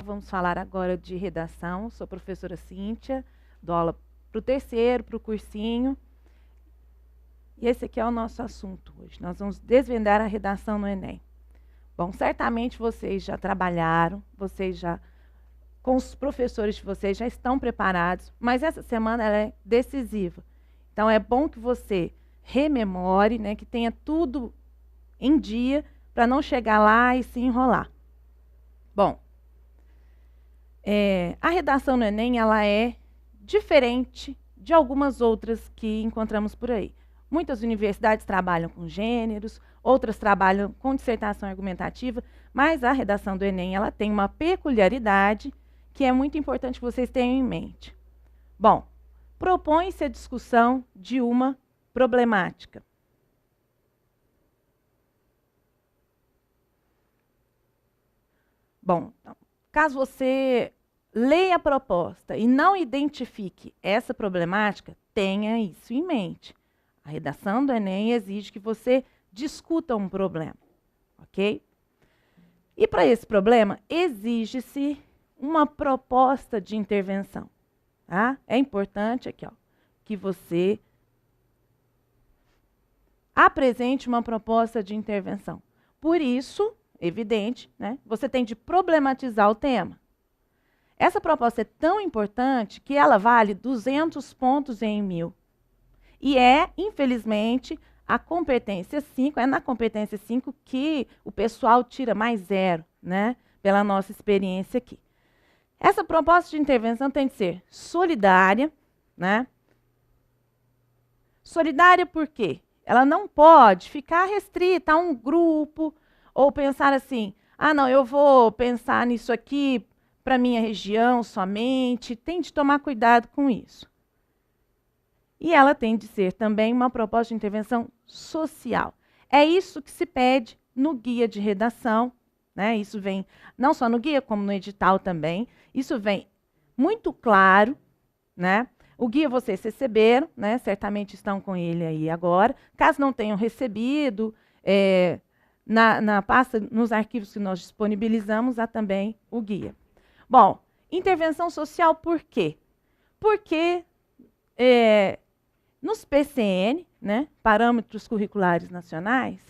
Vamos falar agora de redação. Sou a professora Cíntia, dou aula para o terceiro, para o cursinho. E esse aqui é o nosso assunto hoje. Nós vamos desvendar a redação no Enem. Bom, certamente vocês já trabalharam, com os professores de vocês já estão preparados, mas essa semana ela é decisiva. Então é bom que você rememore, né, que tenha tudo em dia para não chegar lá e se enrolar. Bom, a redação no Enem ela é diferente de algumas outras que encontramos por aí. Muitas universidades trabalham com gêneros, outras trabalham com dissertação argumentativa, mas a redação do Enem ela tem uma peculiaridade que é muito importante que vocês tenham em mente. Bom, propõe-se a discussão de uma problemática. Bom, então, caso você leia a proposta e não identifique essa problemática, tenha isso em mente. A redação do Enem exige que você discuta um problema, ok? E para esse problema, exige-se uma proposta de intervenção. Tá? É importante aqui, ó, que você apresente uma proposta de intervenção. Por isso, evidente, né, você tem de problematizar o tema. Essa proposta é tão importante que ela vale 200 pontos em 1000. E infelizmente, a competência 5, é na competência 5 que o pessoal tira mais 0, né, pela nossa experiência aqui. Essa proposta de intervenção tem que ser solidária, né? Solidária por quê? Ela não pode ficar restrita a um grupo ou pensar assim, ah, não, eu vou pensar nisso aqui para minha região somente. Tem de tomar cuidado com isso. E ela tem de ser também uma proposta de intervenção social. É isso que se pede no guia de redação, né? Isso vem não só no guia, como no edital também. Isso vem muito claro, né? O guia vocês receberam, né? Certamente estão com ele aí agora. Caso não tenham recebido, na pasta, nos arquivos que nós disponibilizamos, há também o guia. Bom, intervenção social por quê? Porque nos PCN, né, Parâmetros Curriculares Nacionais,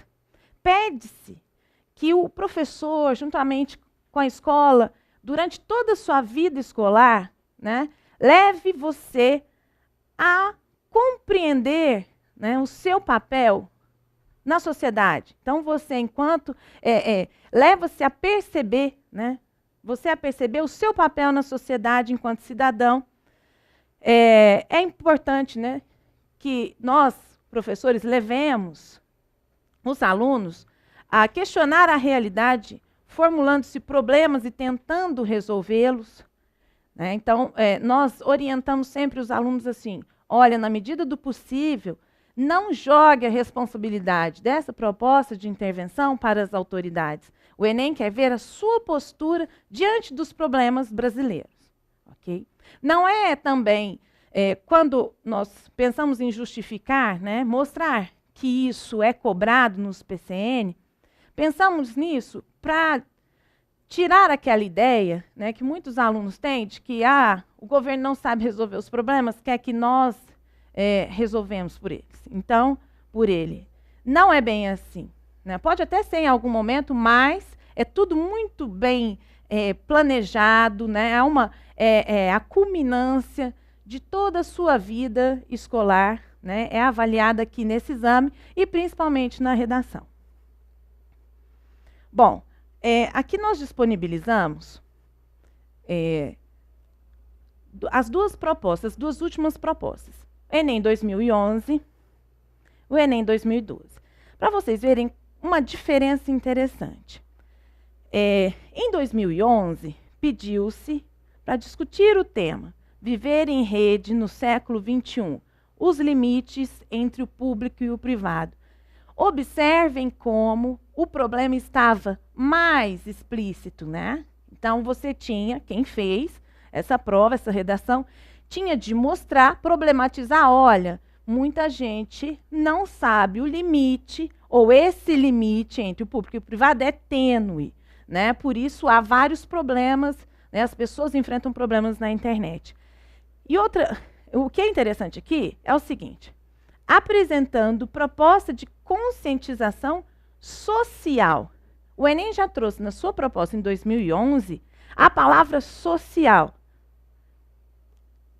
pede-se que o professor, juntamente com a escola, durante toda a sua vida escolar, né, leve você a compreender, né, o seu papel na sociedade. Então, você, enquanto leva-se a perceber, né, você a perceber o seu papel na sociedade enquanto cidadão. É importante, né, que nós, professores, levemos os alunos a questionar a realidade, formulando-se problemas e tentando resolvê-los. Né? Então, nós orientamos sempre os alunos assim, olha, na medida do possível, não jogue a responsabilidade dessa proposta de intervenção para as autoridades. O Enem quer ver a sua postura diante dos problemas brasileiros. Okay? Não é também, quando nós pensamos em justificar, né, mostrar que isso é cobrado nos PCN, pensamos nisso para tirar aquela ideia, né, que muitos alunos têm de que o governo não sabe resolver os problemas, quer que nós resolvemos por eles. Então, por ele. Não é bem assim. Né? Pode até ser em algum momento, mas é tudo muito bem planejado, né? A culminância de toda a sua vida escolar, né? É avaliada aqui nesse exame e principalmente na redação. Bom, aqui nós disponibilizamos as duas últimas propostas. Enem 2011, o Enem 2012. Para vocês verem uma diferença interessante. Em 2011, pediu-se para discutir o tema Viver em Rede no século XXI, os limites entre o público e o privado. Observem como o problema estava mais explícito, né? Então, você tinha, quem fez essa prova, essa redação, tinha de mostrar, problematizar, olha, muita gente não sabe o limite, ou esse limite entre o público e o privado é tênue, né? Por isso há vários problemas, né? As pessoas enfrentam problemas na internet. E o que é interessante aqui é o seguinte: apresentando proposta de conscientização social. O Enem já trouxe na sua proposta em 2011 a palavra social.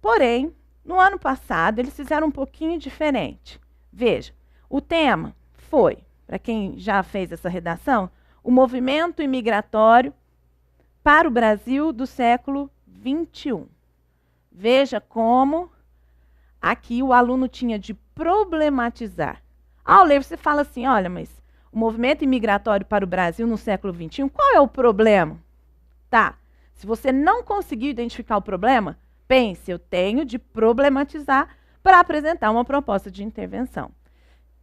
Porém, no ano passado, eles fizeram um pouquinho diferente. Veja, o tema foi, para quem já fez essa redação, o movimento imigratório para o Brasil do século XXI. Veja como aqui o aluno tinha de problematizar. Ao ler, você fala assim, olha, mas o movimento imigratório para o Brasil no século XXI, qual é o problema? Tá, se você não conseguiu identificar o problema, pense, eu tenho de problematizar para apresentar uma proposta de intervenção.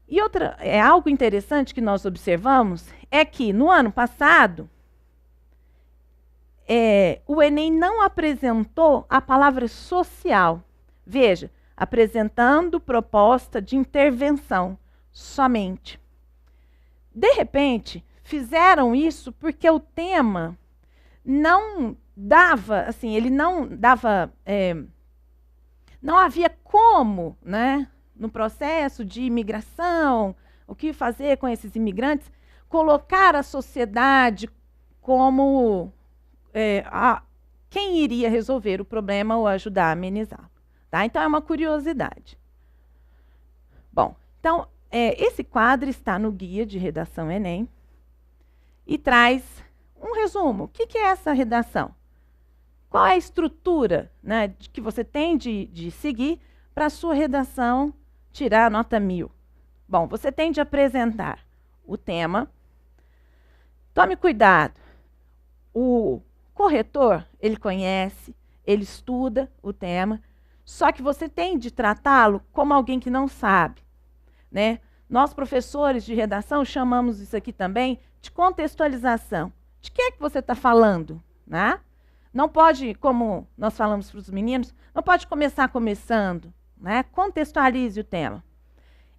E algo interessante que nós observamos é que, no ano passado, o Enem não apresentou a palavra social. Veja, apresentando proposta de intervenção somente. De repente, fizeram isso porque o tema não dava, assim, ele não dava, não havia como, né, no processo de imigração, o que fazer com esses imigrantes, colocar a sociedade como quem iria resolver o problema ou ajudar a amenizá-lo. Tá? Então, é uma curiosidade. Bom, então, esse quadro está no Guia de Redação Enem e traz um resumo. O que é essa redação? Qual é a estrutura, né, que você tem de seguir para a sua redação tirar a nota 1000? Bom, você tem de apresentar o tema. Tome cuidado. O corretor, ele conhece, ele estuda o tema, só que você tem de tratá-lo como alguém que não sabe, né? Nós, professores de redação, chamamos isso aqui também de contextualização. De que é que você está falando, né? Não pode, como nós falamos para os meninos, não pode começar começando, né? Contextualize o tema.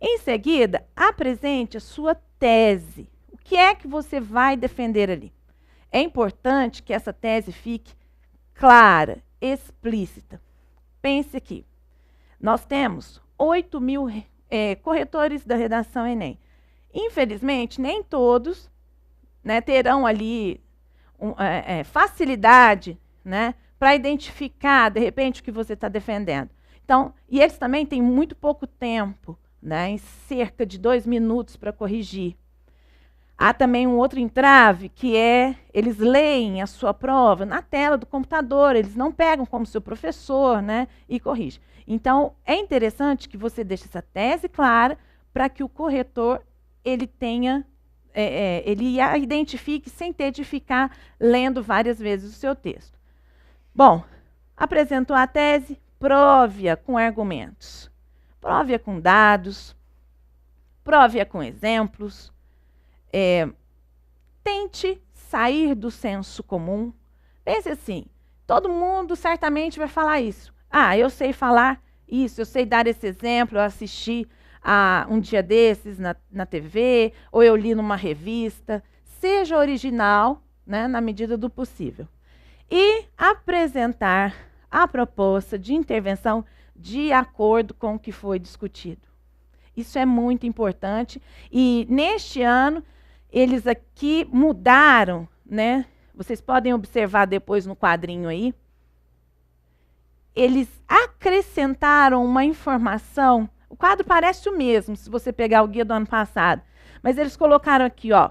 Em seguida, apresente a sua tese. O que é que você vai defender ali? É importante que essa tese fique clara, explícita. Pense aqui. Nós temos 8.000 corretores da redação Enem. Infelizmente, nem todos, né, terão ali facilidade, né, para identificar, de repente, o que você está defendendo. Então, e eles também têm muito pouco tempo, né, em cerca de 2 minutos para corrigir. Há também um outro entrave, que é, eles leem a sua prova na tela do computador, eles não pegam como seu professor, né, e corrigem. Então, é interessante que você deixe essa tese clara para que o corretor ele tenha, ele a identifique sem ter de ficar lendo várias vezes o seu texto. Bom, apresentou a tese, prove-a com argumentos. Prove-a com dados, prove-a com exemplos. Tente sair do senso comum. Pense assim, todo mundo certamente vai falar isso. Ah, eu sei falar isso, eu sei dar esse exemplo, eu assisti a um dia desses na TV, ou eu li numa revista. Seja original, né, na medida do possível. E apresentar a proposta de intervenção de acordo com o que foi discutido. Isso é muito importante. E neste ano, eles aqui mudaram, né? Vocês podem observar depois no quadrinho aí. Eles acrescentaram uma informação. O quadro parece o mesmo, se você pegar o guia do ano passado. Mas eles colocaram aqui, ó.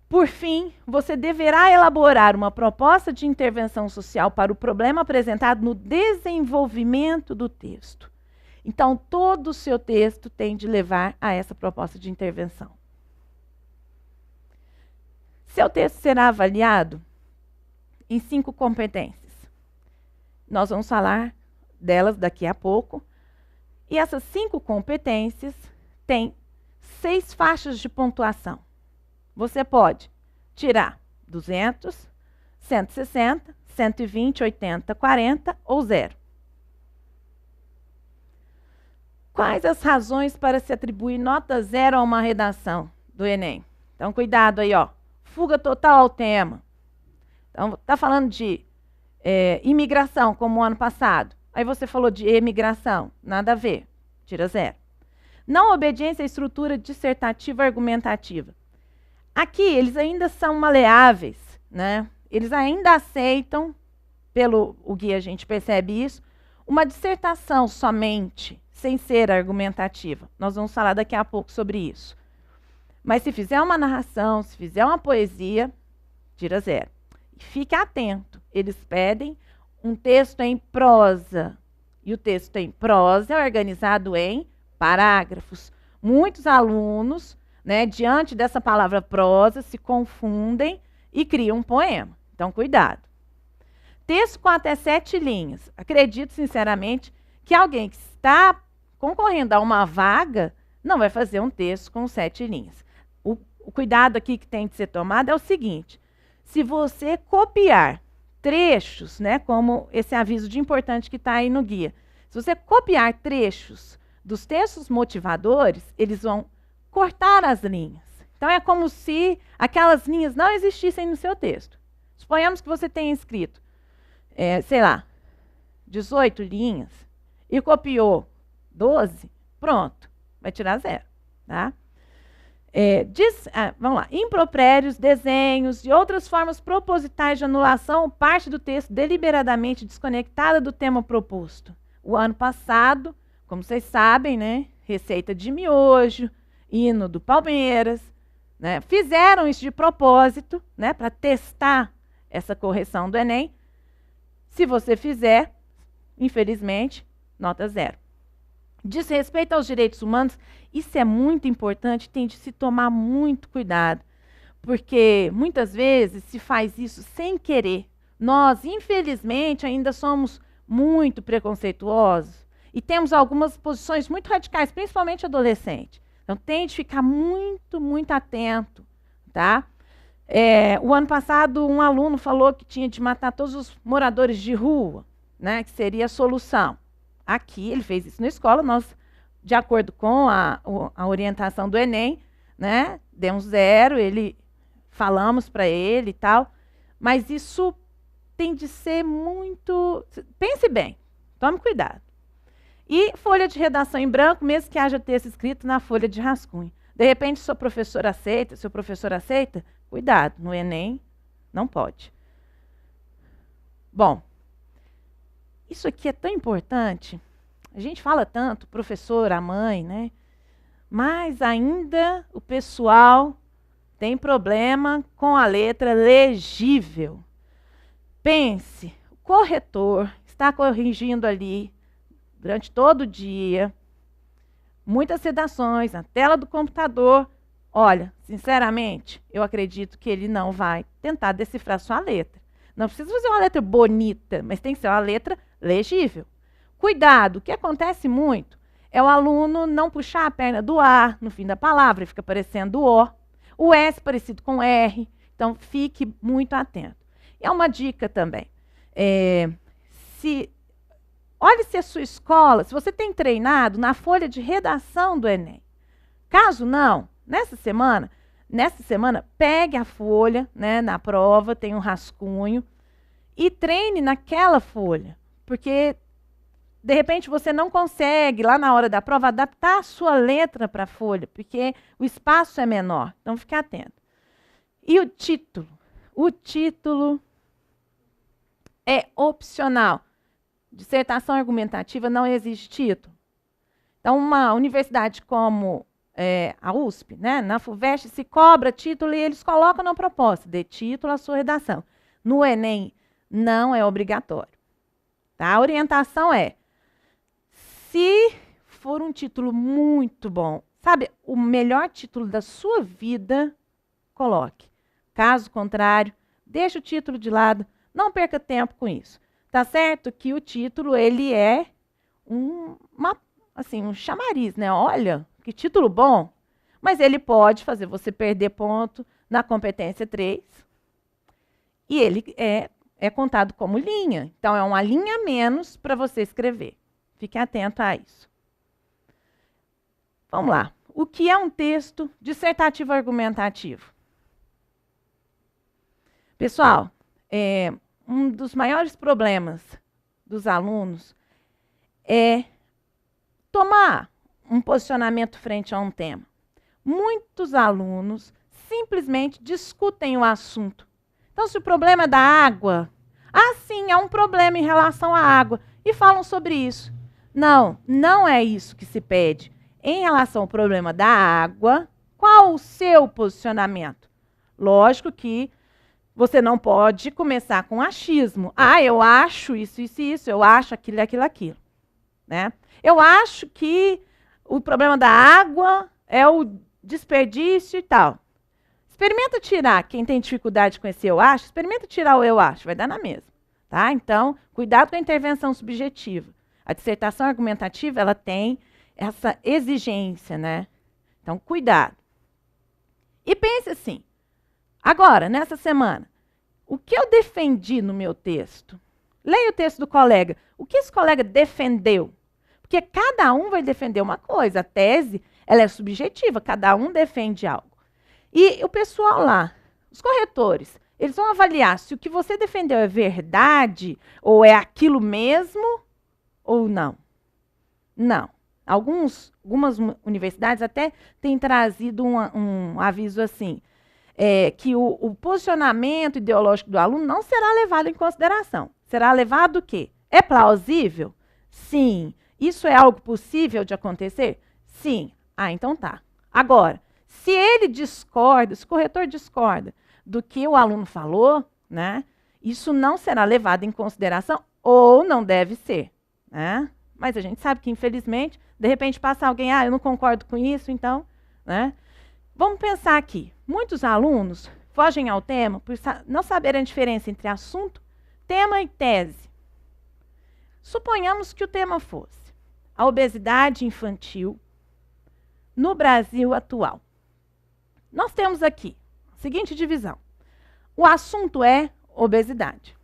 Por fim, você deverá elaborar uma proposta de intervenção social para o problema apresentado no desenvolvimento do texto. Então, todo o seu texto tem de levar a essa proposta de intervenção. Seu texto será avaliado em 5 competências. Nós vamos falar delas daqui a pouco. E essas 5 competências têm 6 faixas de pontuação. Você pode tirar 200, 160, 120, 80, 40 ou 0. Quais as razões para se atribuir nota 0 a uma redação do Enem? Então, cuidado aí, ó. Fuga total ao tema. Então, está falando de imigração, como o ano passado. Aí você falou de emigração. Nada a ver. Tira 0. Não obediência à estrutura dissertativa argumentativa. Aqui, eles ainda são maleáveis, né? Eles ainda aceitam, pelo o guia a gente percebe isso, uma dissertação somente, sem ser argumentativa. Nós vamos falar daqui a pouco sobre isso. Mas se fizer uma narração, se fizer uma poesia, tira 0. E fique atento, eles pedem um texto em prosa. E o texto em prosa é organizado em parágrafos. Muitos alunos, né, diante dessa palavra prosa, se confundem e criam um poema. Então, cuidado. Texto com até 7 linhas. Acredito, sinceramente, que alguém que está concorrendo a uma vaga não vai fazer um texto com 7 linhas. O cuidado aqui que tem de ser tomado é o seguinte: se você copiar trechos, né, como esse aviso de importante que está aí no guia, se você copiar trechos dos textos motivadores, eles vão cortar as linhas. Então, é como se aquelas linhas não existissem no seu texto. Suponhamos que você tenha escrito, sei lá, 18 linhas e copiou 12, pronto, vai tirar 0, tá? Vamos lá. Impropérios, desenhos e outras formas propositais de anulação parte do texto deliberadamente desconectada do tema proposto. O ano passado, como vocês sabem, né, receita de miojo, hino do Palmeiras, né, fizeram isso de propósito, né, para testar essa correção do Enem. Se você fizer, infelizmente, nota 0. Desrespeito aos direitos humanos, isso é muito importante, tem de se tomar muito cuidado, porque muitas vezes se faz isso sem querer. Nós, infelizmente, ainda somos muito preconceituosos e temos algumas posições muito radicais, principalmente adolescente. Então, tem de ficar muito, muito atento, tá? O ano passado, um aluno falou que tinha de matar todos os moradores de rua, né, que seria a solução. Aqui, ele fez isso na escola, nós, de acordo com a orientação do Enem, né, demos 0, falamos para ele e tal, mas isso tem de ser muito... Pense bem, tome cuidado. E folha de redação em branco, mesmo que haja texto escrito na folha de rascunho. De repente, seu professor aceita, cuidado, no Enem não pode. Bom, isso aqui é tão importante, a gente fala tanto, professor, a mãe, né? Mas ainda o pessoal tem problema com a letra legível. Pense, o corretor está corrigindo ali durante todo o dia, muitas redações na tela do computador. Olha, sinceramente, eu acredito que ele não vai tentar decifrar sua letra. Não precisa fazer uma letra bonita, mas tem que ser uma letra legível. Cuidado, o que acontece muito é o aluno não puxar a perna do A no fim da palavra, fica parecendo o S parecido com R, então fique muito atento. E é uma dica também, olhe se a sua escola, se você tem treinado na folha de redação do Enem. Caso não, nessa semana, pegue a folha, né, na prova, tem um rascunho, e treine naquela folha, porque de repente você não consegue, lá na hora da prova, adaptar a sua letra para a folha, porque o espaço é menor, então fique atento. E o título? O título é opcional. Dissertação argumentativa não exige título. Então, uma universidade como a USP, né, na FUVEST, se cobra título e eles colocam na proposta, dê título à sua redação. No Enem, não é obrigatório. Tá? A orientação é, se for um título muito bom, sabe, o melhor título da sua vida, coloque. Caso contrário, deixe o título de lado, não perca tempo com isso. Tá certo que o título, ele é um chamariz, né? Olha, que título bom. Mas ele pode fazer você perder ponto na competência 3. E ele é contado como linha. Então, é uma linha a menos para você escrever. Fique atento a isso. Vamos lá. O que é um texto dissertativo argumentativo? Pessoal, um dos maiores problemas dos alunos é tomar um posicionamento frente a um tema. Muitos alunos simplesmente discutem o assunto. Então, se o problema é da água, sim, é um problema em relação à água, e falam sobre isso. Não, não é isso que se pede. Em relação ao problema da água, qual o seu posicionamento? Lógico que você não pode começar com achismo. Eu acho isso, isso e isso, eu acho aquilo, aquilo, aquilo. Né? Eu acho que o problema da água é o desperdício e tal. Experimenta tirar, quem tem dificuldade com esse eu acho, experimenta tirar o eu acho, vai dar na mesma. Tá? Então, cuidado com a intervenção subjetiva. A dissertação argumentativa, ela tem essa exigência, né? Então, cuidado. E pense assim, agora, nessa semana, o que eu defendi no meu texto? Leia o texto do colega. O que esse colega defendeu? Porque cada um vai defender uma coisa. A tese, ela é subjetiva, cada um defende algo. E o pessoal lá, os corretores, eles vão avaliar se o que você defendeu é verdade, ou é aquilo mesmo, ou não. Não. Algumas universidades até têm trazido um aviso assim, que o posicionamento ideológico do aluno não será levado em consideração. Será levado o quê? É plausível? Sim. Isso é algo possível de acontecer? Sim. Então tá. Agora, se ele discorda, se o corretor discorda do que o aluno falou, né, isso não será levado em consideração ou não deve ser. Né? Mas a gente sabe que, infelizmente, de repente passa alguém, eu não concordo com isso, então, né? Vamos pensar aqui. Muitos alunos fogem ao tema por não saberem a diferença entre assunto, tema e tese. Suponhamos que o tema fosse a obesidade infantil no Brasil atual. Nós temos aqui a seguinte divisão. O assunto é obesidade.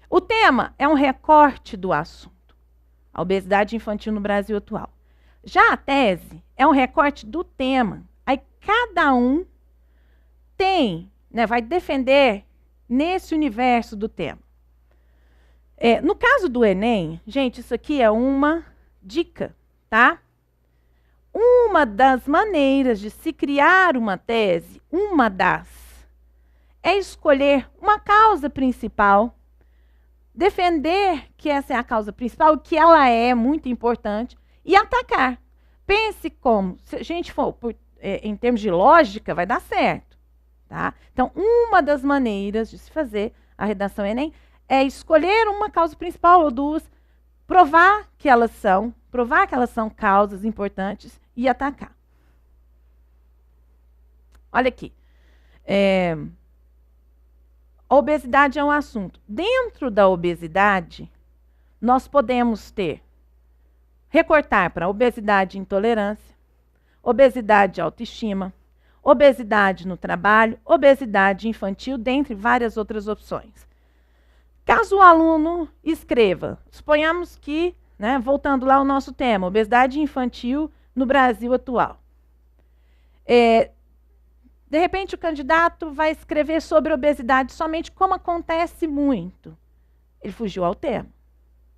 O tema é um recorte do assunto. A obesidade infantil no Brasil atual. Já a tese é um recorte do tema. Aí cada um vai defender nesse universo do tema. No caso do Enem, gente, isso aqui é uma dica, tá? Uma das maneiras de se criar uma tese, é escolher uma causa principal, defender que essa é a causa principal, que ela é muito importante, e atacar. Pense como, se a gente for em termos de lógica, vai dar certo. Tá? Então, uma das maneiras de se fazer a redação Enem é escolher uma causa principal ou duas, provar que elas são causas importantes e atacar. Olha aqui. A obesidade é um assunto. Dentro da obesidade, nós podemos recortar para obesidade e intolerância, obesidade e autoestima, obesidade no trabalho, obesidade infantil, dentre várias outras opções. Caso o aluno escreva, suponhamos que, voltando lá ao nosso tema, obesidade infantil no Brasil atual. De repente, o candidato vai escrever sobre obesidade somente como acontece muito. Ele fugiu ao tema.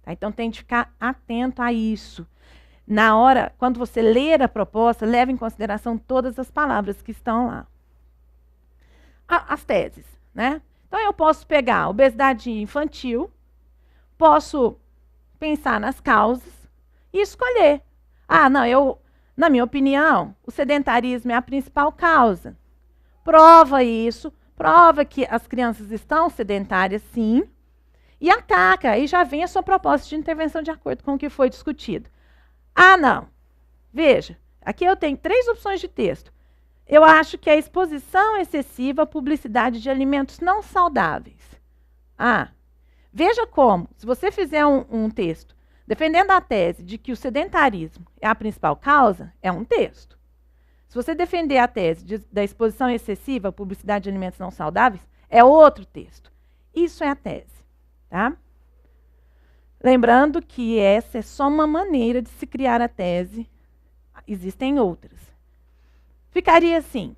Tá? Então, tem de ficar atento a isso. Na hora, quando você ler a proposta, leve em consideração todas as palavras que estão lá. As teses, né? Então, eu posso pegar obesidade infantil, posso pensar nas causas e escolher. Na minha opinião, o sedentarismo é a principal causa. Prova isso, prova que as crianças estão sedentárias, sim, e ataca. Aí já vem a sua proposta de intervenção de acordo com o que foi discutido. Não. Veja, aqui eu tenho 3 opções de texto. Eu acho que a exposição excessiva à publicidade de alimentos não saudáveis. Veja como, se você fizer um texto defendendo a tese de que o sedentarismo é a principal causa, é um texto. Se você defender a tese da exposição excessiva à publicidade de alimentos não saudáveis, é outro texto. Isso é a tese. Tá? Lembrando que essa é só uma maneira de se criar a tese existem outras. Ficaria assim,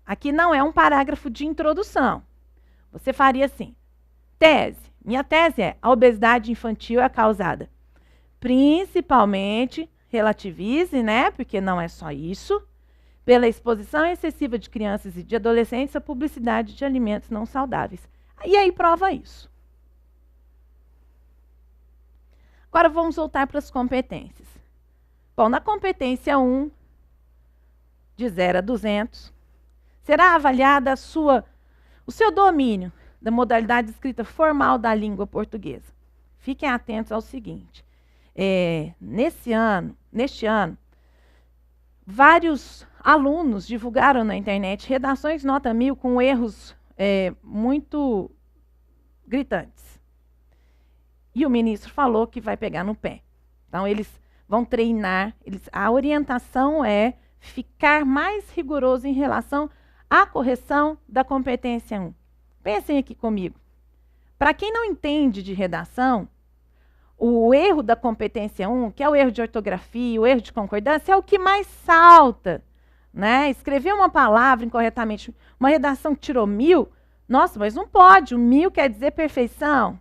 aqui não é um parágrafo de introdução. Você faria assim, tese. Minha tese é: a obesidade infantil é causada principalmente, relativize, né? Porque não é só isso, pela exposição excessiva de crianças e de adolescentes à publicidade de alimentos não saudáveis. E aí prova isso. Agora vamos voltar para as competências. Bom, na competência 1, de 0 a 200, será avaliada o seu domínio da modalidade de escrita formal da língua portuguesa. Fiquem atentos ao seguinte: neste ano, vários alunos divulgaram na internet redações nota 1000 com erros muito gritantes. E o ministro falou que vai pegar no pé. Então, eles vão treinar, a orientação é ficar mais rigoroso em relação à correção da competência 1. Pensem aqui comigo. Para quem não entende de redação, o erro da competência 1, que é o erro de ortografia, o erro de concordância, é o que mais salta, né? Escrever uma palavra incorretamente, uma redação que tirou 1000, nossa, mas não pode, o 1000 quer dizer perfeição,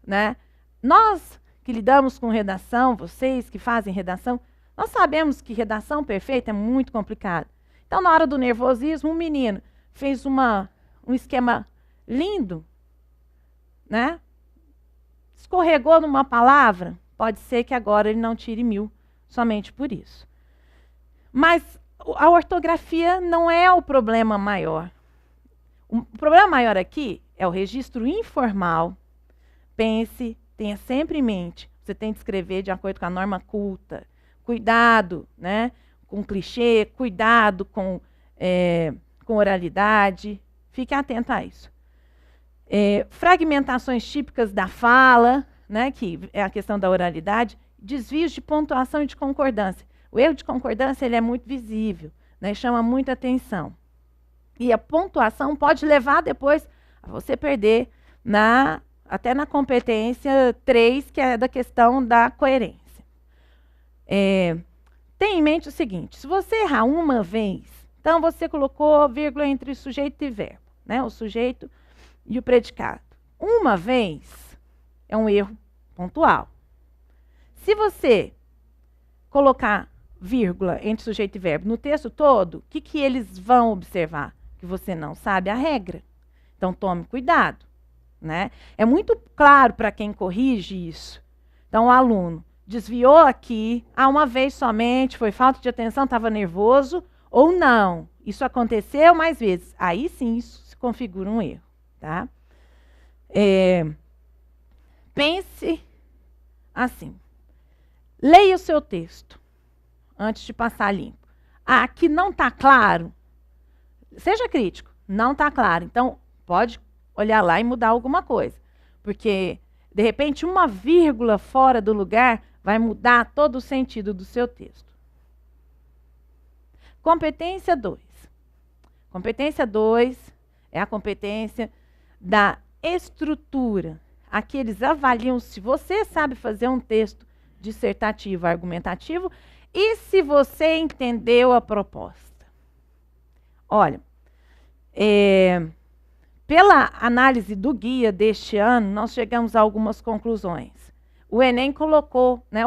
né? Nós que lidamos com redação, vocês que fazem redação, nós sabemos que redação perfeita é muito complicado. Então, na hora do nervosismo, um menino fez um esquema lindo, né? Escorregou numa palavra, pode ser que agora ele não tire 1000 somente por isso. Mas a ortografia não é o problema maior. O problema maior aqui é o registro informal. Pense, tenha sempre em mente, você tem que escrever de acordo com a norma culta. Cuidado, né, com clichê, cuidado com oralidade. Fique atento a isso. Fragmentações típicas da fala, né, que é a questão da oralidade, desvios de pontuação e de concordância. O erro de concordância ele é muito visível, né, chama muita atenção. E a pontuação pode levar depois a você perder até na competência 3, que é da questão da coerência. Tenha em mente o seguinte: se você errar uma vez, então você colocou vírgula entre sujeito e verbo, né, o sujeito e o predicado. Uma vez é um erro pontual. Se você colocar vírgula entre sujeito e verbo no texto todo, o que eles vão observar? Que você não sabe a regra. Então tome cuidado, né? É muito claro para quem corrige isso. Então o aluno desviou aqui, uma vez somente, foi falta de atenção, estava nervoso, ou não. Isso aconteceu mais vezes. Aí sim isso se configura um erro. Tá? Pense assim. Leia o seu texto antes de passar limpo. Aqui não está claro. Seja crítico. Não está claro. Então, pode olhar lá e mudar alguma coisa. Porque, de repente, uma vírgula fora do lugar vai mudar todo o sentido do seu texto. Competência 2. Competência 2 é a competência da estrutura. Aqui eles avaliam se você sabe fazer um texto dissertativo, argumentativo, e se você entendeu a proposta. Olha, pela análise do guia deste ano, nós chegamos a algumas conclusões. O Enem colocou, né,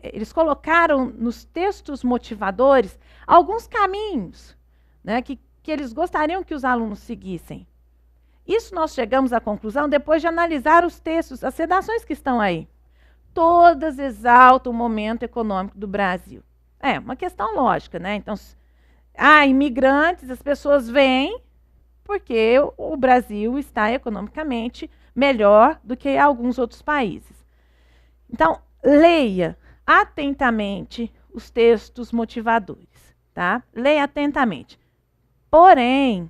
eles colocaram nos textos motivadores alguns caminhos, né, que eles gostariam que os alunos seguissem. Isso nós chegamos à conclusão depois de analisar os textos, as redações que estão aí. Todas exaltam o momento econômico do Brasil. É uma questão lógica, né? Então, imigrantes, as pessoas vêm porque o Brasil está economicamente melhor do que alguns outros países. Então, leia atentamente os textos motivadores, tá? Leia atentamente. Porém,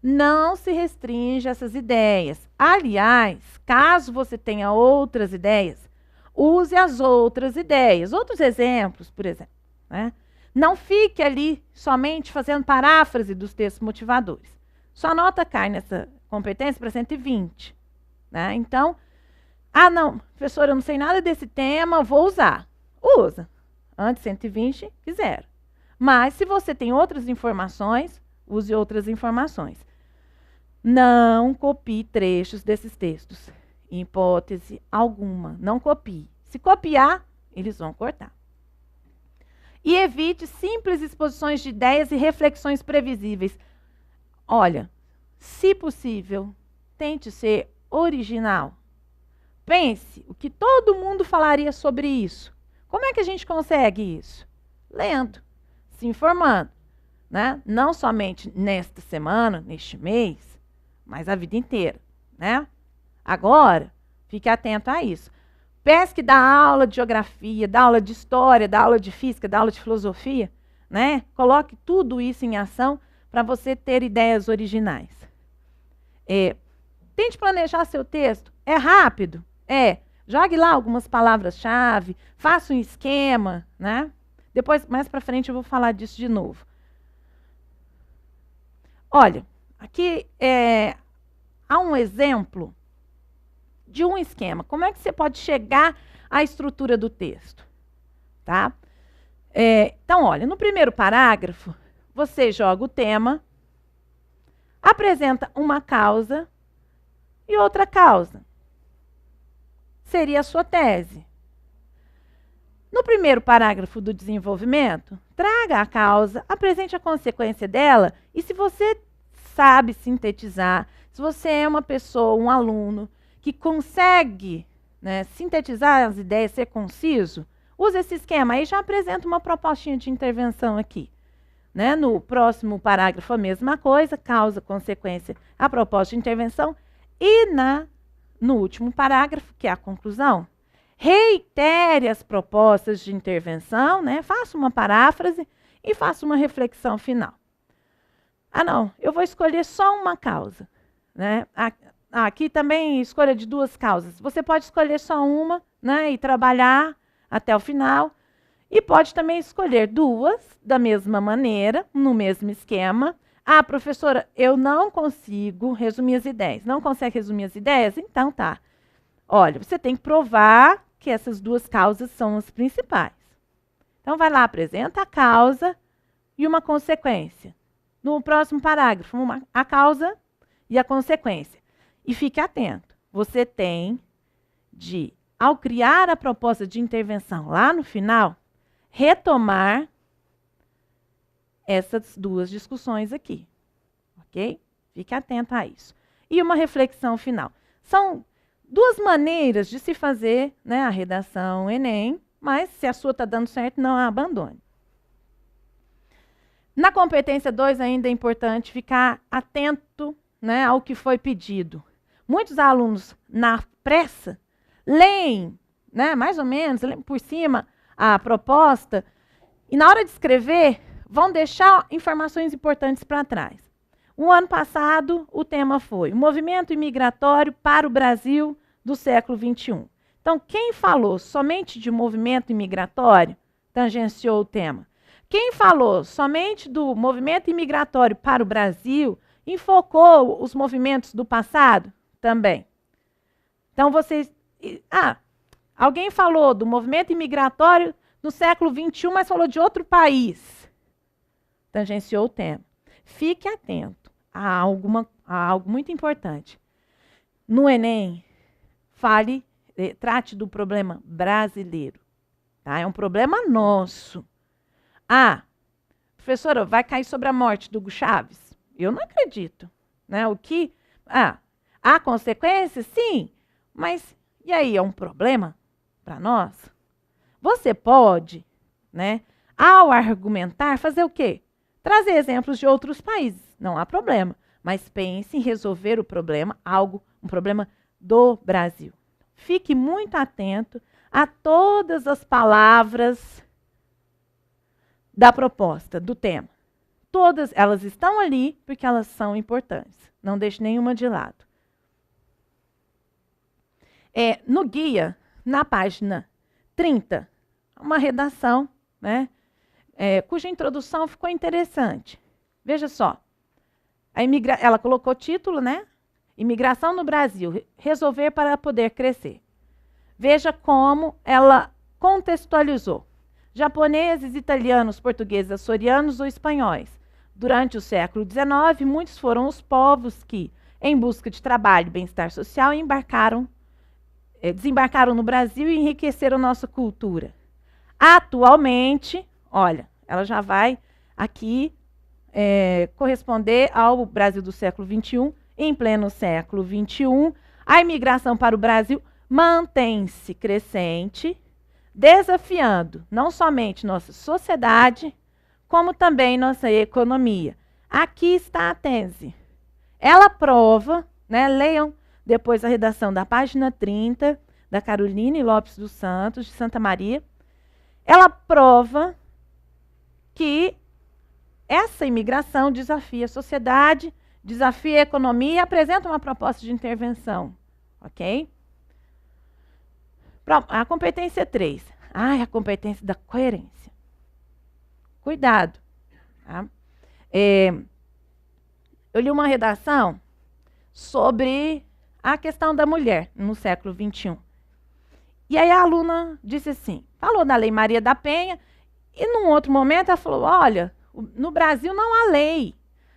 não se restringe a essas ideias. Aliás, caso você tenha outras ideias, use as outras ideias. Outros exemplos, por exemplo, né? Não fique ali somente fazendo paráfrase dos textos motivadores. Sua nota cai nessa competência para 120. Né? Então, não, professora, eu não sei nada desse tema, vou usar. Usa. Antes 120, fizeram. Mas, se você tem outras informações, use outras informações. Não copie trechos desses textos. Em hipótese alguma, não copie. Se copiar, eles vão cortar. E evite simples exposições de ideias e reflexões previsíveis. Olha, se possível, tente ser original. Pense o que todo mundo falaria sobre isso. Como é que a gente consegue isso? Lendo, se informando, né? Não somente nesta semana, neste mês, mas a vida inteira, né? Agora, fique atento a isso. Pesque da aula de geografia, da aula de história, da aula de física, da aula de filosofia, né? Coloque tudo isso em ação para você ter ideias originais. Tente planejar seu texto. É rápido? Jogue lá algumas palavras-chave, faça um esquema, né? Depois, mais para frente, eu vou falar disso de novo. Olha, aqui há um exemplo de um esquema. Como é que você pode chegar à estrutura do texto? Tá? Então, olha, no primeiro parágrafo, você joga o tema, apresenta uma causa e outra causa. Seria a sua tese. No primeiro parágrafo do desenvolvimento, traga a causa, apresente a consequência dela, e se você sabe sintetizar, se você é uma pessoa, um aluno, que consegue, né, sintetizar as ideias, ser conciso, use esse esquema. Aí já apresenta uma propostinha de intervenção aqui. Né? No próximo parágrafo, a mesma coisa, causa, consequência, a proposta de intervenção. E no último parágrafo, que é a conclusão, reitere as propostas de intervenção, né? Faça uma paráfrase e faça uma reflexão final. Ah, não, eu vou escolher só uma causa. Né? Aqui também escolha de duas causas. Você pode escolher só uma, né, e trabalhar até o final. E pode também escolher duas, da mesma maneira, no mesmo esquema. Ah, professora, eu não consigo resumir as ideias. Não consegue resumir as ideias? Então tá. Olha, você tem que provar que essas duas causas são as principais. Então vai lá, apresenta a causa e uma consequência. No próximo parágrafo, a causa e a consequência. E fique atento, você tem de, ao criar a proposta de intervenção lá no final, retomar essas duas discussões aqui, ok? Fique atento a isso. E uma reflexão final. São duas maneiras de se fazer, né, a redação Enem, mas se a sua está dando certo, não a abandone. Na competência 2 ainda é importante ficar atento, né, ao que foi pedido. Muitos alunos, na pressa, leem, né, mais ou menos, leem por cima a proposta, e na hora de escrever, vão deixar informações importantes para trás. O ano passado, o tema foi o movimento imigratório para o Brasil do século XXI. Então, quem falou somente de movimento imigratório, tangenciou o tema. Quem falou somente do movimento imigratório para o Brasil, enfocou os movimentos do passado? Também. Então, vocês... alguém falou do movimento imigratório no século XXI, mas falou de outro país. Tangenciou o tema. Fique atento a algo muito importante. No Enem, trate do problema brasileiro. Tá? É um problema nosso. Professora, vai cair sobre a morte do Hugo Chávez? Eu não acredito. Né? Há consequências? Sim. Mas, e aí, é um problema para nós? Você pode, né, ao argumentar, fazer o quê? Trazer exemplos de outros países. Não há problema. Mas pense em resolver o problema, um problema do Brasil. Fique muito atento a todas as palavras da proposta, do tema. Todas elas estão ali porque elas são importantes. Não deixe nenhuma de lado. No guia, na página 30, uma redação, né, cuja introdução ficou interessante. Veja só. Ela colocou o título, né? Imigração no Brasil, resolver para poder crescer. Veja como ela contextualizou. japoneses, italianos, portugueses, açorianos ou espanhóis. Durante o século XIX, muitos foram os povos que, em busca de trabalho e bem-estar social, desembarcaram no Brasil e enriqueceram nossa cultura. Atualmente, olha, ela já vai aqui corresponder ao Brasil do século XXI. Em pleno século XXI, a imigração para o Brasil mantém-se crescente, desafiando não somente nossa sociedade, como também nossa economia. Aqui está a tese. Ela prova, né, leiam depois a redação da página 30, da Caroline Lopes dos Santos, de Santa Maria. Ela prova que essa imigração desafia a sociedade, desafia a economia e apresenta uma proposta de intervenção. Ok? A competência 3. A competência da coerência. Cuidado. Tá? Eu li uma redação sobre a questão da mulher no século XXI. E aí a aluna disse assim, falou da Lei Maria da Penha, e num outro momento ela falou, olha, no Brasil não há lei,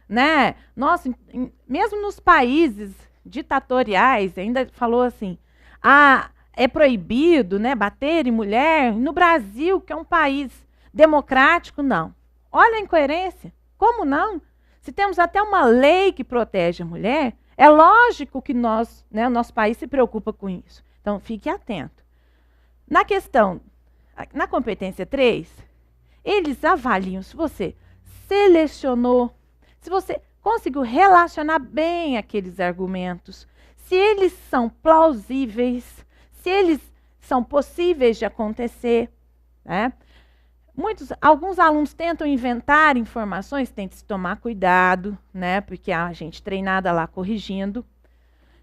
né? Nossa, mesmo nos países ditatoriais, ainda falou assim, é proibido, né, bater em mulher. No Brasil, que é um país democrático, não. Olha a incoerência. Como não? Se temos até uma lei que protege a mulher, é lógico que o nosso país se preocupa com isso. Então, fique atento. Na competência 3, eles avaliam se você selecionou, se você conseguiu relacionar bem aqueles argumentos, se eles são plausíveis, se eles são possíveis de acontecer, né? Alguns alunos tentam inventar informações, tem que se tomar cuidado, né? Porque há gente treinada lá corrigindo.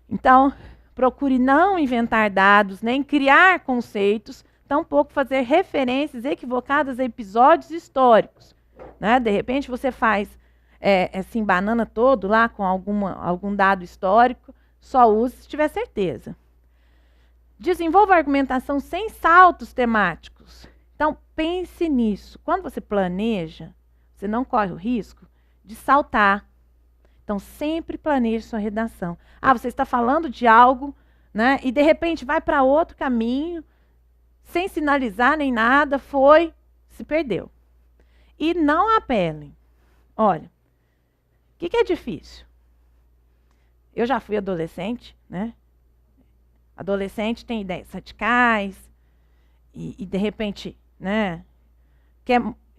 Então, procure não inventar dados, nem criar conceitos, tampouco fazer referências equivocadas a episódios históricos. Né? De repente você faz assim, banana todo lá com algum dado histórico, só use se tiver certeza. Desenvolva a argumentação sem saltos temáticos. Então, pense nisso. Quando você planeja, você não corre o risco de saltar. Então, sempre planeje sua redação. Você está falando de algo, né, e de repente vai para outro caminho, sem sinalizar nem nada, se perdeu. E não apelem. Olha, o que é difícil? Eu já fui adolescente, né? Adolescente tem ideias radicais e de repente, né?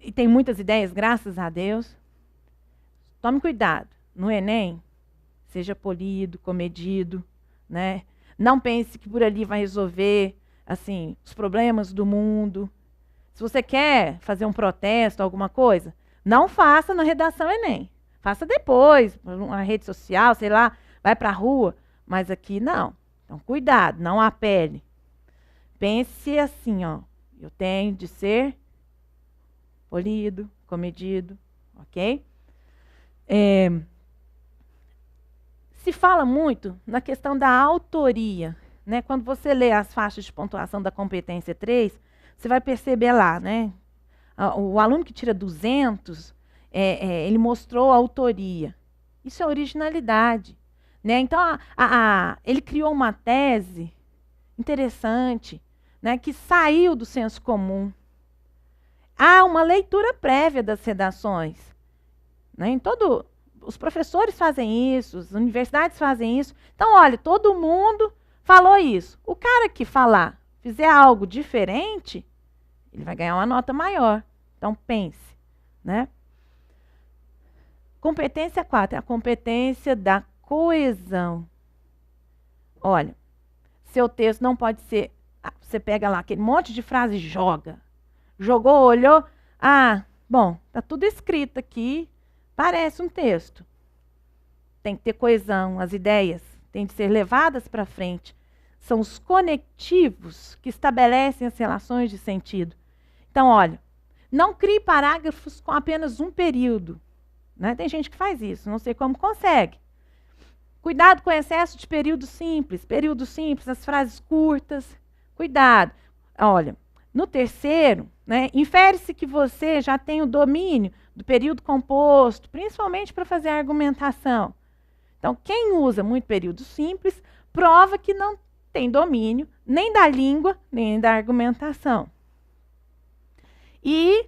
E tem muitas ideias, graças a Deus. Tome cuidado. No Enem, seja polido, comedido, né? Não pense que por ali vai resolver assim, os problemas do mundo. Se você quer fazer um protesto, alguma coisa, não faça na redação Enem. Faça depois, uma rede social, sei lá, vai para a rua. Mas aqui não. Então, cuidado, não apele. Pense assim, ó. Eu tenho de ser polido, comedido, ok? Se fala muito na questão da autoria. Né? Quando você lê as faixas de pontuação da competência 3, você vai perceber lá, né? O aluno que tira 200, ele mostrou a autoria. Isso é originalidade. Né? Então, ele criou uma tese interessante, né, que saiu do senso comum. Há uma leitura prévia das redações. Né? Os professores fazem isso, as universidades fazem isso. Então, olha, todo mundo falou isso. O cara que fizer algo diferente, ele vai ganhar uma nota maior. Então, pense. Né? Competência 4, a competência da coesão. Olha, seu texto não pode ser... você pega lá aquele monte de frase e joga. Jogou, olhou. Bom, está tudo escrito aqui. Parece um texto. Tem que ter coesão, as ideias têm de ser levadas para frente. São os conectivos que estabelecem as relações de sentido. Então, olha, não crie parágrafos com apenas um período. Né? Tem gente que faz isso, não sei como consegue. Cuidado com o excesso de períodos simples, as frases curtas. Cuidado. Olha, No terceiro, né, infere-se que você já tem o domínio do período composto, principalmente para fazer a argumentação. Então, quem usa muito período simples, prova que não tem domínio nem da língua, nem da argumentação. E,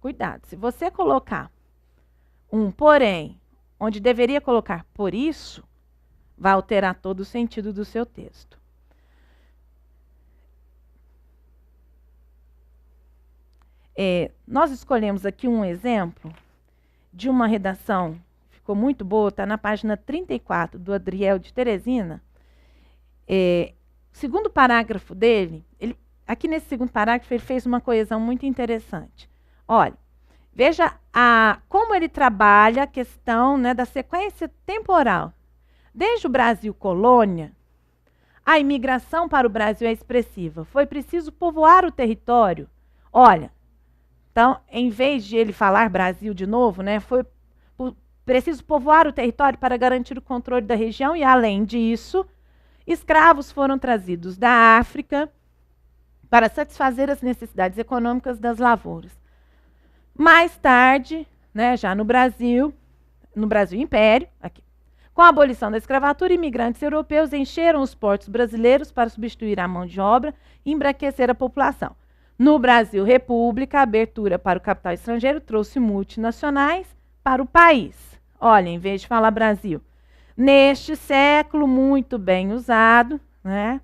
cuidado, se você colocar um porém, onde deveria colocar por isso, vai alterar todo o sentido do seu texto. Nós escolhemos aqui um exemplo de uma redação, ficou muito boa, está na página 34, do Adriel de Teresina. Segundo parágrafo dele, aqui nesse segundo parágrafo, ele fez uma coesão muito interessante. Olha, veja como ele trabalha a questão, né, da sequência temporal. Desde o Brasil colônia, a imigração para o Brasil é expressiva. Foi preciso povoar o território. Olha, então, em vez de ele falar Brasil de novo, né, foi preciso povoar o território para garantir o controle da região e, além disso, escravos foram trazidos da África para satisfazer as necessidades econômicas das lavouras. Mais tarde, né, já no Brasil Império, aqui, com a abolição da escravatura, imigrantes europeus encheram os portos brasileiros para substituir a mão de obra e embranquecer a população. No Brasil República, a abertura para o capital estrangeiro trouxe multinacionais para o país. Olha, em vez de falar Brasil, neste século muito bem usado, né,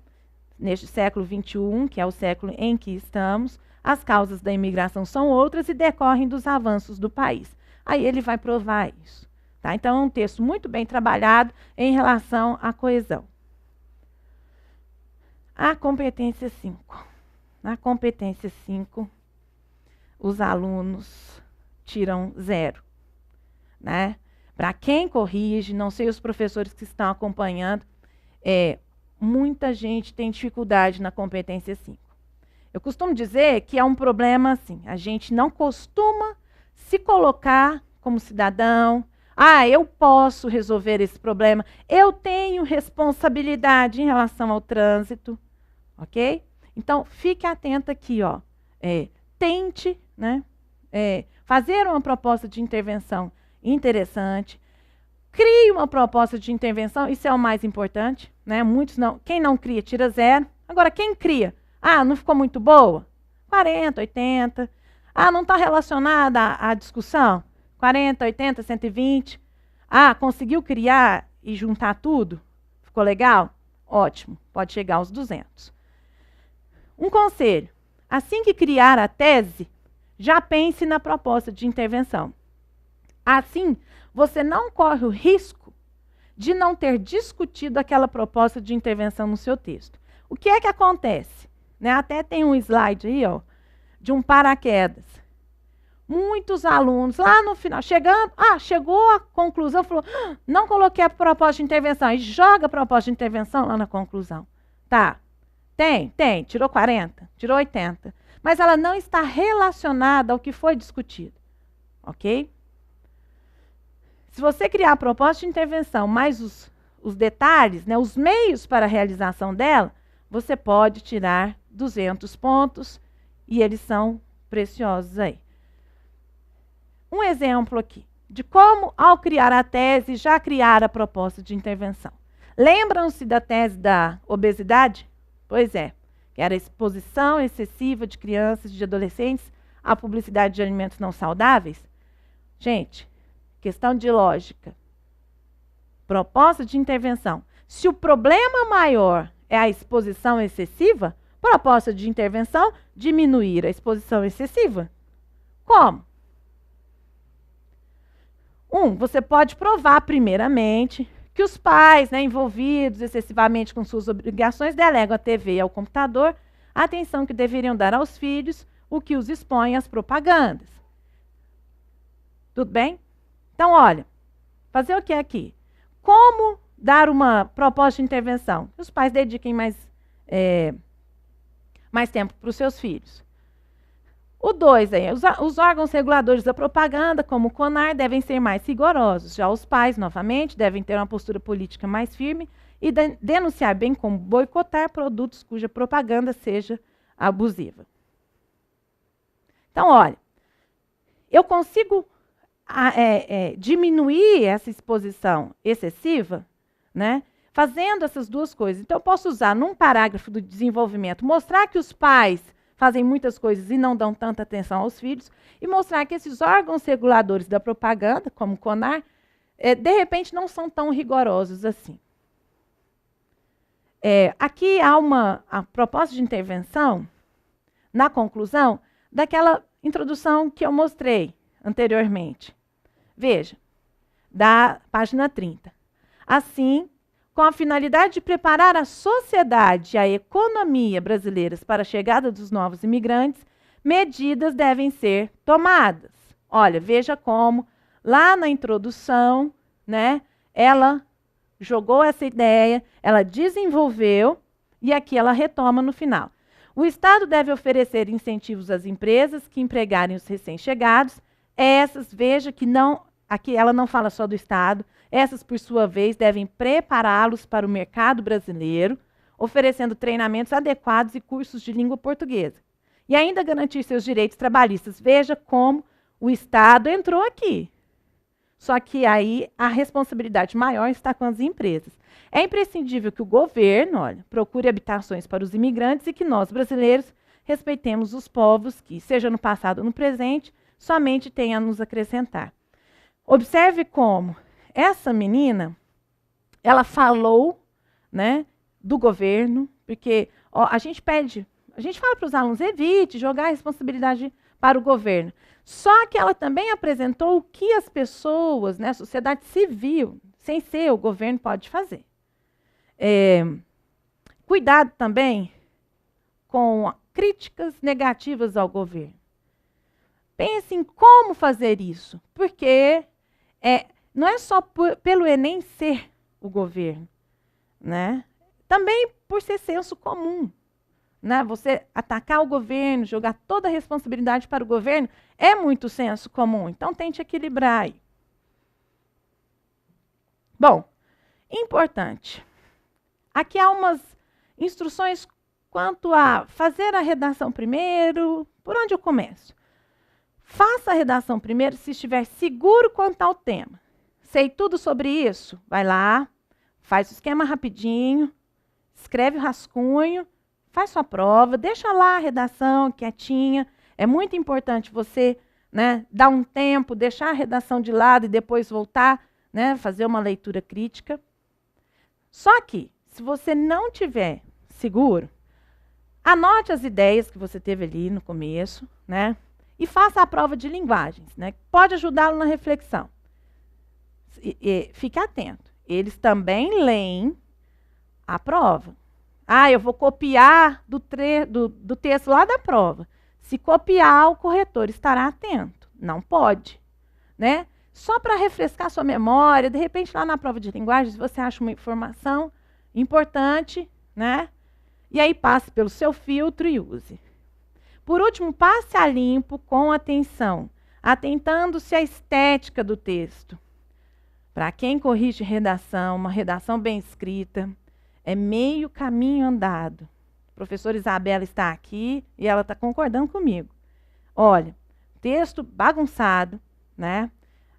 neste século XXI, que é o século em que estamos, as causas da imigração são outras e decorrem dos avanços do país. Aí ele vai provar isso. Tá? Então, é um texto muito bem trabalhado em relação à coesão. A competência 5. Na competência 5, os alunos tiram 0. Né? Para quem corrige, não sei os professores que estão acompanhando, muita gente tem dificuldade na competência 5. Eu costumo dizer que é um problema assim, a gente não costuma se colocar como cidadão. Eu posso resolver esse problema, eu tenho responsabilidade em relação ao trânsito, ok? Então, fique atento aqui, ó. Tente, né, fazer uma proposta de intervenção interessante, crie uma proposta de intervenção, isso é o mais importante, né? Muitos não, quem não cria tira 0. Agora, quem cria? Não ficou muito boa? 40, 80. Não está relacionada à discussão? 40, 80, 120. Conseguiu criar e juntar tudo? Ficou legal? Ótimo, pode chegar aos 200. Um conselho, assim que criar a tese, já pense na proposta de intervenção. Assim, você não corre o risco de não ter discutido aquela proposta de intervenção no seu texto. O que é que acontece? Né? Até tem um slide aí, ó, de um paraquedas. Muitos alunos, lá no final, chegou a conclusão, falou, não coloquei a proposta de intervenção, e joga a proposta de intervenção lá na conclusão. Tá. Tem, tirou 40, tirou 80. Mas ela não está relacionada ao que foi discutido. Ok? Se você criar a proposta de intervenção, mais os detalhes, né, os meios para a realização dela, você pode tirar 200 pontos e eles são preciosos aí. Um exemplo aqui de como, ao criar a tese, já criar a proposta de intervenção. Lembram-se da tese da obesidade? Pois é, que era a exposição excessiva de crianças e de adolescentes à publicidade de alimentos não saudáveis. Gente, questão de lógica. Proposta de intervenção. Se o problema maior é a exposição excessiva, proposta de intervenção, diminuir a exposição excessiva. Como? Você pode provar primeiramente que os pais, né, envolvidos excessivamente com suas obrigações delegam à TV e ao computador a atenção que deveriam dar aos filhos, o que os expõe às propagandas. Tudo bem? Então, olha, fazer o que aqui? Como dar uma proposta de intervenção? Os pais dediquem mais tempo para os seus filhos. O 2, os órgãos reguladores da propaganda, como o CONAR, devem ser mais rigorosos. Já os pais, novamente, devem ter uma postura política mais firme e denunciar, bem como boicotar produtos cuja propaganda seja abusiva. Então, olha, eu consigo diminuir essa exposição excessiva, né, fazendo essas duas coisas. Então, eu posso usar num parágrafo do desenvolvimento, mostrar que os pais fazem muitas coisas e não dão tanta atenção aos filhos, e mostrar que esses órgãos reguladores da propaganda, como o CONAR, de repente não são tão rigorosos assim. Aqui há a proposta de intervenção, na conclusão, daquela introdução que eu mostrei anteriormente. Veja, da página 30. Assim, com a finalidade de preparar a sociedade e a economia brasileiras para a chegada dos novos imigrantes, medidas devem ser tomadas. Olha, veja como, lá na introdução, né, ela jogou essa ideia, ela desenvolveu, e aqui ela retoma no final. O Estado deve oferecer incentivos às empresas que empregarem os recém-chegados. Essas, veja que não, aqui ela não fala só do Estado, essas, por sua vez, devem prepará-los para o mercado brasileiro, oferecendo treinamentos adequados e cursos de língua portuguesa. E ainda garantir seus direitos trabalhistas. Veja como o Estado entrou aqui. Só que aí a responsabilidade maior está com as empresas. É imprescindível que o governo, olha, procure habitações para os imigrantes e que nós, brasileiros, respeitemos os povos que, seja no passado ou no presente, somente têm a nos acrescentar. Observe como essa menina, ela falou, né, do governo, porque a gente fala para os alunos, evite jogar a responsabilidade para o governo. Só que ela também apresentou o que as pessoas, né, a sociedade civil, sem ser o governo, pode fazer. Cuidado também com críticas negativas ao governo. Pense em como fazer isso, porque não é só pelo Enem ser o governo, né? Também por ser senso comum. Né? Você atacar o governo, jogar toda a responsabilidade para o governo, é muito senso comum. Então, tente equilibrar aí. Bom, importante. Aqui há umas instruções quanto a fazer a redação primeiro. Por onde eu começo? Faça a redação primeiro se estiver seguro quanto ao tema. Sei tudo sobre isso? Vai lá, faz o esquema rapidinho, escreve o rascunho, faz sua prova, deixa lá a redação quietinha. É muito importante você, né, dar um tempo, deixar a redação de lado e depois voltar, né, fazer uma leitura crítica. Só que, se você não tiver seguro, anote as ideias que você teve ali no começo, né, e faça a prova de linguagens, né, que pode ajudá-lo na reflexão. Fique atento, eles também leem a prova. Eu vou copiar do texto lá da prova. Se copiar, o corretor estará atento. Não pode, né? Só para refrescar sua memória, de repente lá na prova de linguagens você acha uma informação importante, né? E aí passe pelo seu filtro e use. Por último, passe a limpo com atenção, atentando-se à estética do texto. Para quem corrige redação, uma redação bem escrita, é meio caminho andado. A professora Isabela está aqui e ela está concordando comigo. Olha, texto bagunçado, né?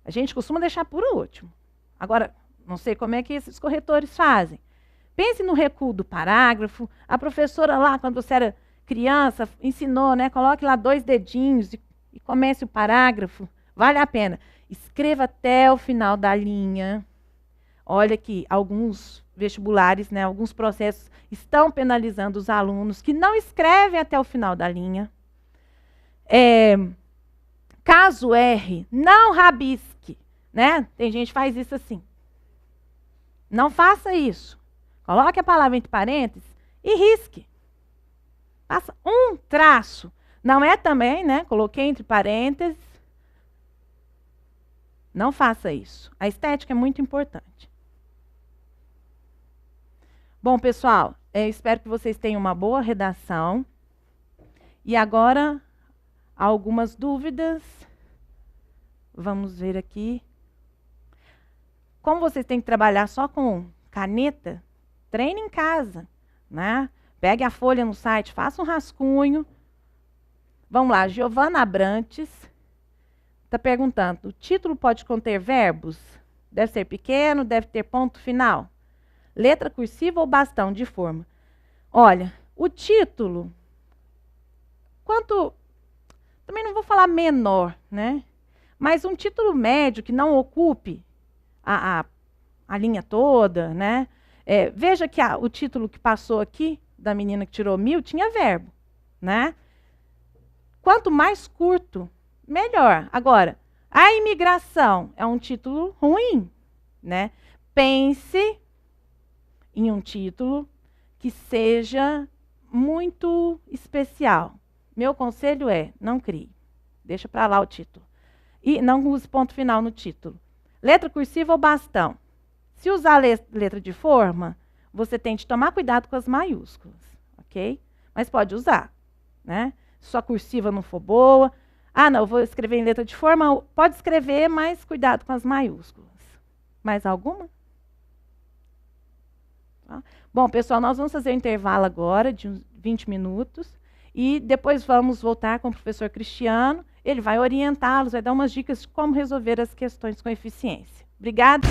A gente costuma deixar por último. Agora, não sei como é que esses corretores fazem. Pense no recuo do parágrafo. A professora lá, quando você era criança, ensinou, né? Coloque lá 2 dedinhos e comece o parágrafo. Vale a pena. Escreva até o final da linha. Olha que alguns vestibulares, né, alguns processos estão penalizando os alunos que não escrevem até o final da linha. Caso erre, não rabisque. Né? Tem gente que faz isso assim. Não faça isso. Coloque a palavra entre parênteses e risque. Faça um traço. Não é também, né? Coloquei entre parênteses. Não faça isso. A estética é muito importante. Bom, pessoal, espero que vocês tenham uma boa redação. E agora, algumas dúvidas. Vamos ver aqui. Como vocês têm que trabalhar só com caneta, treine em casa, né? Pegue a folha no site, faça um rascunho. Vamos lá, Giovana Abrantes está perguntando, o título pode conter verbos? Deve ser pequeno, deve ter ponto final? Letra cursiva ou bastão de forma? Olha, o título, também não vou falar menor, né? Mas um título médio que não ocupe a linha toda, né? Veja que o título que passou aqui, da menina que tirou 1000, tinha verbo, né? Quanto mais curto, melhor. Agora, a imigração é um título ruim, né? Pense em um título que seja muito especial. Meu conselho é, não crie. Deixa para lá o título. E não use ponto final no título. Letra cursiva ou bastão? Se usar letra de forma, você tem de tomar cuidado com as maiúsculas, ok? Mas pode usar, né? Se sua cursiva não for boa. Ah, não, eu vou escrever em letra de forma. Pode escrever, mas cuidado com as maiúsculas. Mais alguma? Tá? Bom, pessoal, nós vamos fazer um intervalo agora de uns 20 minutos. E depois vamos voltar com o professor Cristiano. Ele vai orientá-los, vai dar umas dicas de como resolver as questões com eficiência. Obrigada.